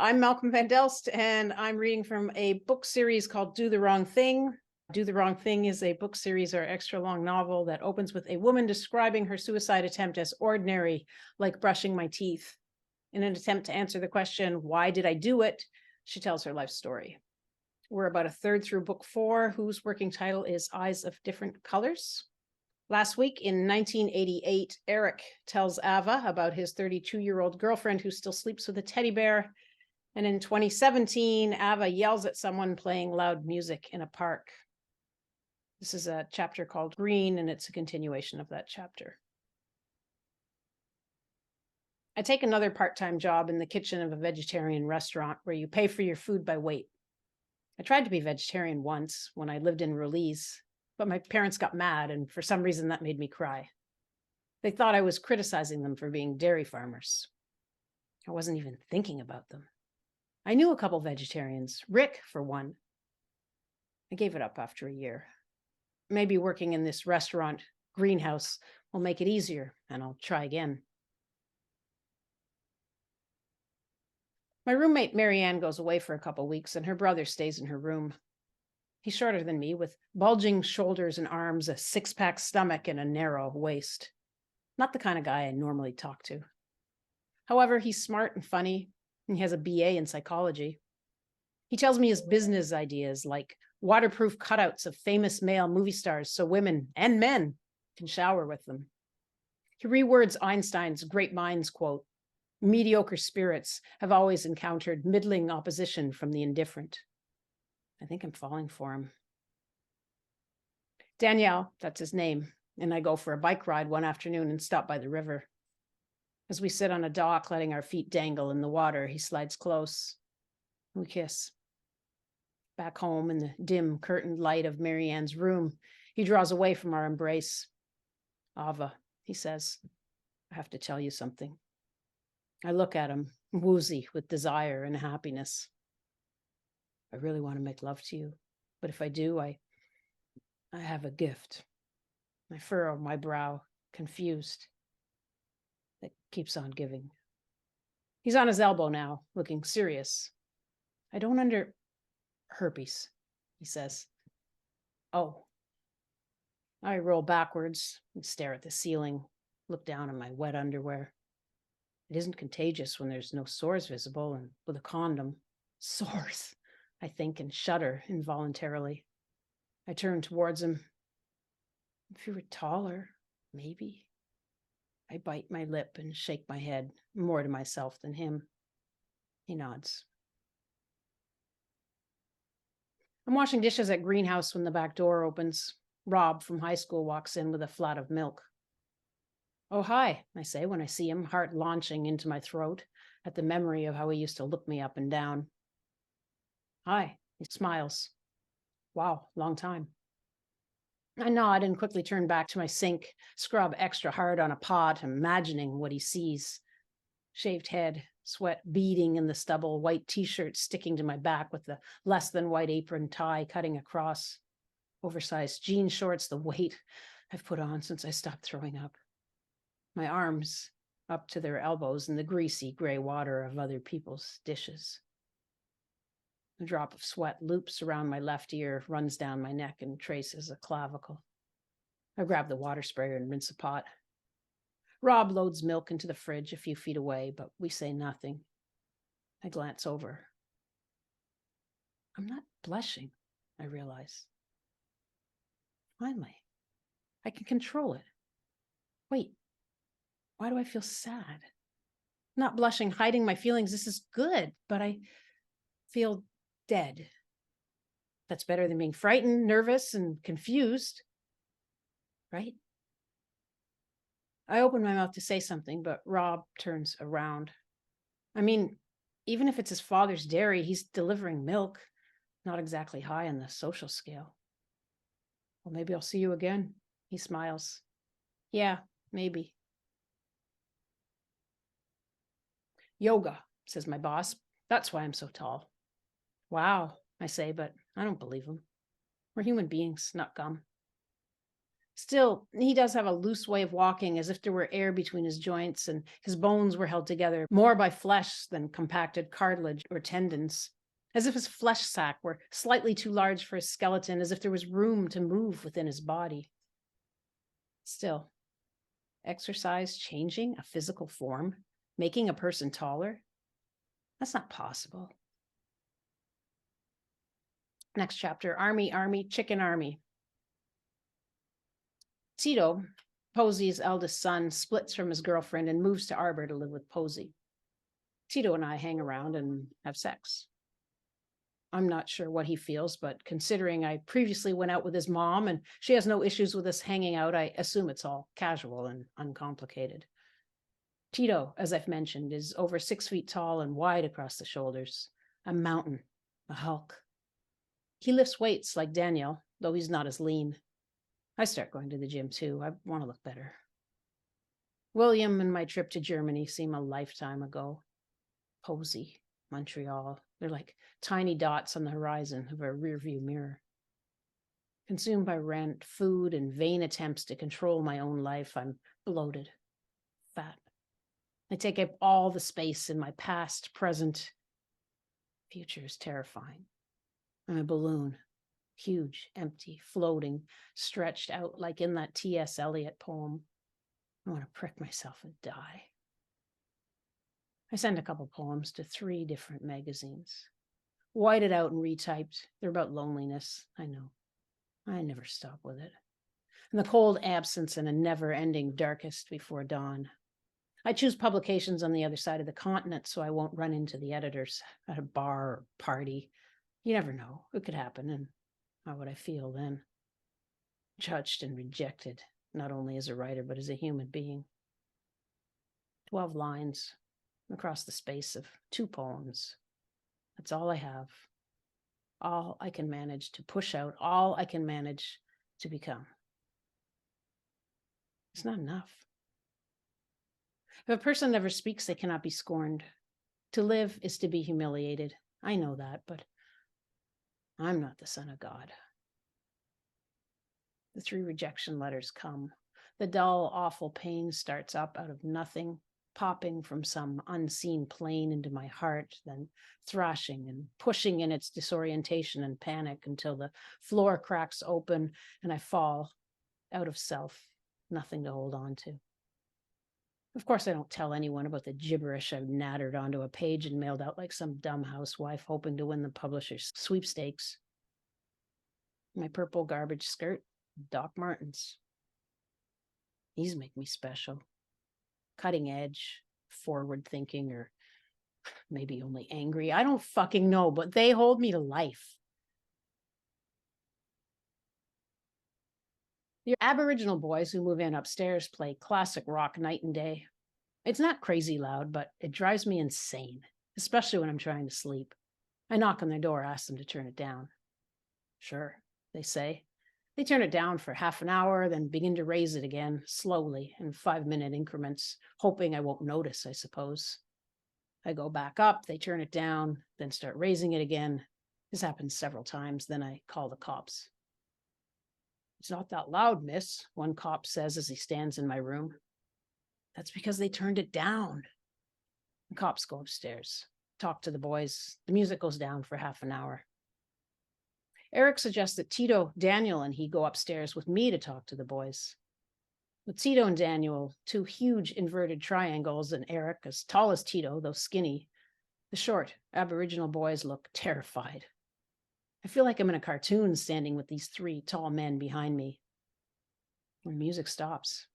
I'm Malcolm Van Delst, and I'm reading from a book series called Do the Wrong Thing. Do the Wrong Thing is a book series or extra long novel that opens with a woman describing her suicide attempt as ordinary, like brushing my teeth. In an attempt to answer the question, why did I do it? She tells her life story. We're about a third through book 4, whose working title is Eyes of Different Colors. Last week in 1988, Eric tells Ava about his 32-year-old girlfriend who still sleeps with a teddy bear. And in 2017, Ava yells at someone playing loud music in a park. This is a chapter called Green, and it's a continuation of that chapter. I take another part-time job in the kitchen of a vegetarian restaurant where you pay for your food by weight. I tried to be vegetarian once when I lived in Release, but my parents got mad, and for some reason that made me cry. They thought I was criticizing them for being dairy farmers. I wasn't even thinking about them. I knew a couple vegetarians, Rick for one. I gave it up after a year. Maybe working in this restaurant greenhouse will make it easier, and I'll try again. My roommate Marianne goes away for a couple weeks, and her brother stays in her room. He's shorter than me, with bulging shoulders and arms, a six-pack stomach, and a narrow waist. Not the kind of guy I normally talk to. However, he's smart and funny, and he has a BA in psychology. He tells me his business ideas, like waterproof cutouts of famous male movie stars so women and men can shower with them. He rewords Einstein's great minds quote, "Mediocre spirits have always encountered middling opposition from the indifferent." I think I'm falling for him. Danielle, that's his name, and I go for a bike ride one afternoon and stop by the river. As we sit on a dock, letting our feet dangle in the water, he slides close. We kiss. Back home in the dim curtained light of Marianne's room, he draws away from our embrace. "Ava," he says, "I have to tell you something." I look at him, woozy with desire and happiness. "I really want to make love to you, but if I do, I have a gift." I furrow my brow, confused. That keeps on giving. He's on his elbow now, looking serious. "I don't herpes," he says. "Oh." I roll backwards and stare at the ceiling, look down at my wet underwear. It isn't contagious when there's no sores visible, and with a condom. Sores, I think, and shudder involuntarily. I turn towards him. "If you were taller, maybe." I bite my lip and shake my head, more to myself than him. He nods. I'm washing dishes at Greenhouse when the back door opens. Rob from high school walks in with a flat of milk. "Oh, hi," I say when I see him, heart launching into my throat at the memory of how he used to look me up and down. "Hi," he smiles. "Wow, long time." I nod and quickly turn back to my sink, scrub extra hard on a pot, imagining what he sees. Shaved head, sweat beading in the stubble, white t-shirt sticking to my back with the less than white apron tie cutting across. Oversized jean shorts, the weight I've put on since I stopped throwing up. My arms up to their elbows in the greasy gray water of other people's dishes. A drop of sweat loops around my left ear, runs down my neck, and traces a clavicle. I grab the water sprayer and rinse a pot. Rob loads milk into the fridge a few feet away, but we say nothing. I glance over. I'm not blushing, I realize. Finally, I can control it. Wait, why do I feel sad? Not blushing, hiding my feelings. This is good, but I feel dead. That's better than being frightened, nervous, and confused, right? I open my mouth to say something, but Rob turns around. I mean, even if it's his father's dairy, he's delivering milk, not exactly high on the social scale. "Well, maybe I'll see you again," he smiles. "Yeah, maybe." "Yoga," says my boss. "That's why I'm so tall." "Wow," I say, but I don't believe him. We're human beings, not gum. Still, he does have a loose way of walking, as if there were air between his joints, and his bones were held together more by flesh than compacted cartilage or tendons, as if his flesh sac were slightly too large for his skeleton, as if there was room to move within his body. Still, exercise changing a physical form, making a person taller? That's not possible. Next chapter, Army, Army, Chicken Army. Tito, Posey's eldest son, splits from his girlfriend and moves to Arbor to live with Posey. Tito and I hang around and have sex. I'm not sure what he feels, but considering I previously went out with his mom and she has no issues with us hanging out, I assume it's all casual and uncomplicated. Tito, as I've mentioned, is over 6 feet tall and wide across the shoulders, a mountain, a hulk. He lifts weights like Daniel, though he's not as lean. I start going to the gym too. I want to look better. William and my trip to Germany seem a lifetime ago. Posey, Montreal, they're like tiny dots on the horizon of a rearview mirror. Consumed by rent, food, and vain attempts to control my own life, I'm bloated, fat. I take up all the space in my past, present. Future is terrifying. I'm a balloon. Huge, empty, floating, stretched out like in that T.S. Eliot poem. I want to prick myself and die. I send a couple poems to 3 different magazines. Whited out and retyped. They're about loneliness, I know. I never stop with it. And the cold absence and a never-ending darkest before dawn. I choose publications on the other side of the continent so I won't run into the editors at a bar or party. You never know. It could happen, and how would I feel then? Judged and rejected, not only as a writer, but as a human being. 12 lines across the space of 2 poems. That's all I have. All I can manage to push out, all I can manage to become. It's not enough. If a person never speaks, they cannot be scorned. To live is to be humiliated. I know that, but I'm not the Son of God. The 3 rejection letters come. The dull, awful pain starts up out of nothing, popping from some unseen plane into my heart, then thrashing and pushing in its disorientation and panic until the floor cracks open and I fall out of self, nothing to hold on to. Of course, I don't tell anyone about the gibberish I've nattered onto a page and mailed out like some dumb housewife hoping to win the publisher's sweepstakes. My purple garbage skirt, Doc Martens. These make me special. Cutting edge, forward thinking, or maybe only angry. I don't fucking know, but they hold me to life. The Aboriginal boys who move in upstairs play classic rock night and day. It's not crazy loud, but it drives me insane, especially when I'm trying to sleep. I knock on their door, ask them to turn it down. Sure, they say. They turn it down for half an hour, then begin to raise it again, slowly, in 5-minute increments, hoping I won't notice, I suppose. I go back up, they turn it down, then start raising it again. This happens several times, then I call the cops. It's not that loud, miss, one cop says as he stands in my room. That's because they turned it down. The cops go upstairs, talk to the boys. The music goes down for half an hour. Eric suggests that Tito, Daniel, and he go upstairs with me to talk to the boys. With Tito and Daniel, 2 huge inverted triangles, and Eric, as tall as Tito, though skinny, the short Aboriginal boys look terrified. I feel like I'm in a cartoon standing with these 3 tall men behind me. When music stops,